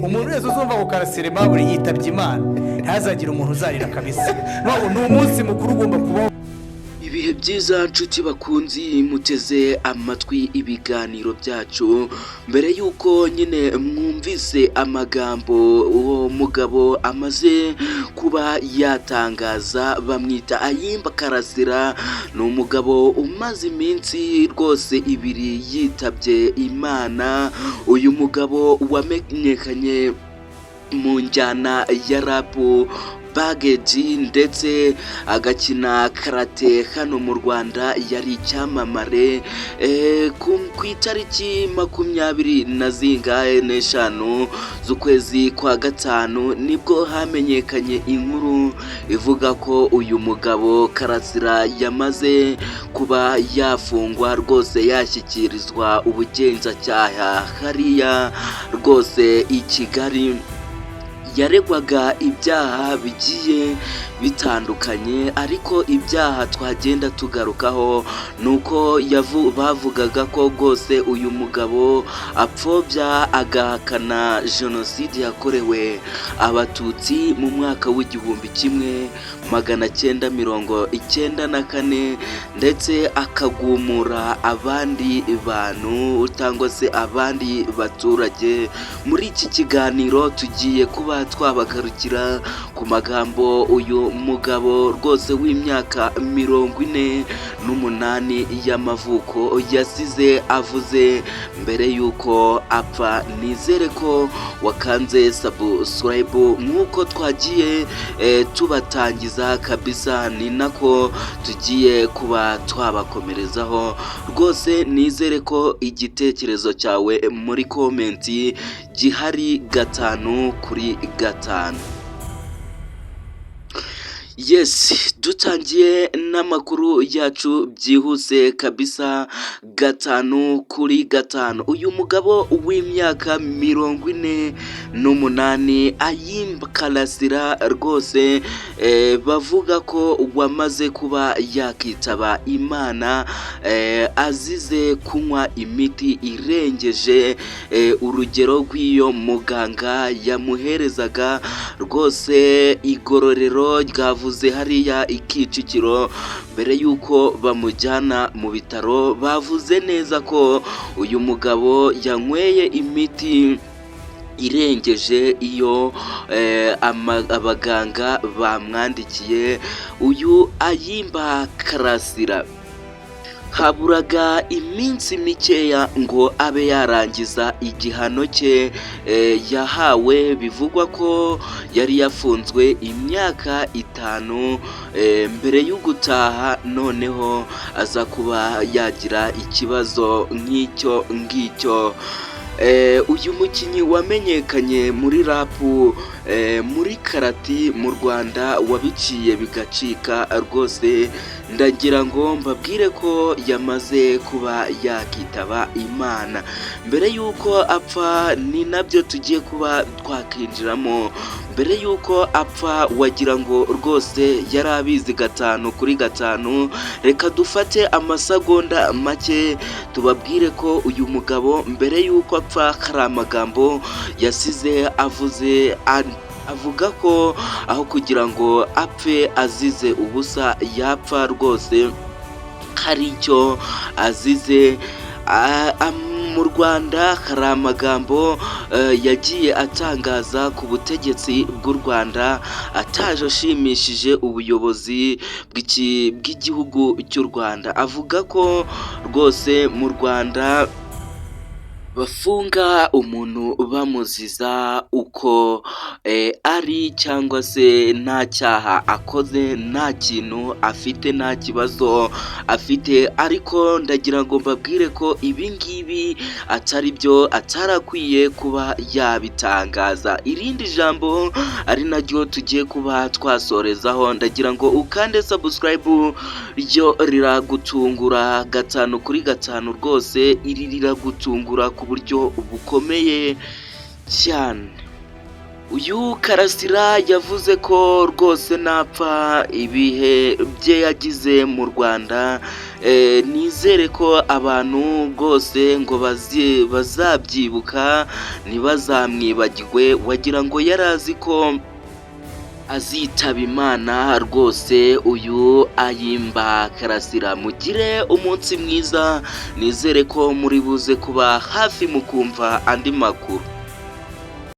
umuntu wese uzumva ngo Karasire Aimable yitabye Imana ntazagire umuntu uzarira kabisa. Ni umunsi mukuru ugomba kubaho. Ibihe byiza nshuti bakunzi muteze amatwi ibiganiro byacu. Mbere yuko nyine mwumvise amagambo uwo mugabo amaze kuba yatangaza, bamwita Ayimba Karasira. Ni umugabo umaze iminsi rwose ibiri yitabye Imana. Uyu mugabo wamenyekanye mu njyana ya rap Bageji ndetse agakina karate hano mu Rwanda, yari icyamamare ku itariki 25 z'ukwezi kwa gatanu nibwo hamenyekanye inkuru ivuga ko uyu mugabo Karasira yamaze kuba yafungwa rwose, yashyikirizwa ubugenzacyaha hariya rwose i Kigali. Yaregwaga ibyaha bigiye bitandukanye, ariko ibyaha twagenda tugarukaho nuko bavugaga ko rwose uyu mugabo apfobya agahakana jenoside yakorewe abatutsi mu mwaka w'1994 ndetse akagumura abandi bantu cyangwa se abandi baturage. Muri iki kiganiro tugiye kuba twabagarukira ku magambo uyu mugabo rwose w'imyaka 48 y'amavuko yasize avuze mbere yuko apfa. Nizere ko wakanze subscribe nk'uko twagiye tubatangiza kabisa, ni nako tugiye kuba twabakomerezaho rwose. Nizere ko igitekerezo cyawe muri komenti gihari 5/5. Yes, dutangiye n'amakuru yacu byihuse kabisa 5/5. Uyu mugabo w'imyaka 48 Ayimba Karasira rwose bavuga ko wamaze kuba yakitaba Imana azize kunywa imiti irengeje urugero rw'iyo muganga yamuherezaga rwose. Igororero ryavuze hariya i Kicukiro mbere yuko bamujyana mu bitaro, bavuze neza ko uyu mugabo yanyweye imiti irengeje iyo abaganga bamwandikiye. Uyu Ayimba Karasira haburaga iminsi mikeya ngo abe yarangiza igihano cye yahawe. Bivugwa ko yari yafunzwe imyaka 5 mbere yo gutaha, noneho aza kuba yagira ikibazo nk'icyo ngicyo. Uyu mukinnyi wamenyekanye muri rap muri karati mu Rwanda wabiciye bigacika rwose, ndagira ngo mbabwire ko yamaze kuba yakitaba Imana. Mbere yuko apfa ni nabyo tugiye kuba twakinjiramo. Mbere yuko apfa wagira ngo rwose yari abizi 5/5. Reka dufate amasegonda make tubabwire ko uyu mugabo mbere yuko apfa hari amagambo yasize avuze, avuga ko aho kugira ngo apfe azize ubusa yapfa rwose hari icyo azize. Mu Rwanda hari amagambo yagiye atangaza ku butegetsi bw'u Rwanda ataje ashimishije ubuyobozi bw'igihugu cy'u Rwanda. Avuga ko rwose mu Rwanda bafunga umuntu bamuziza uko ari, cyangwa se nta cyaha akoze, nta kintu afite, nta kibazo afite. Ariko ndagira ngo mbabwire ko ibi ngibi atari byo, atarakwiye kuba yabitangaza. Irindi jambo ari naryo tugiye kuba twasorezaho, ndagira ngo ukande subscribe, ryo riragutungura 5/5 rwose. Iri riragutungura ku buryo bukomeye cyane. uyu Karasira yavuze ko rwose napfa ibihe bye yagize mu Rwanda, nizere ko abantu rwose ngo bazabyibuka ntibazamwibagirwe, wagira ngo yari azi ko azitaba Imana rwose uyu Ayimba Karasira. Mugire umunsi mwiza, nizere ko muri buze kuba hafi mukumva andi makuru.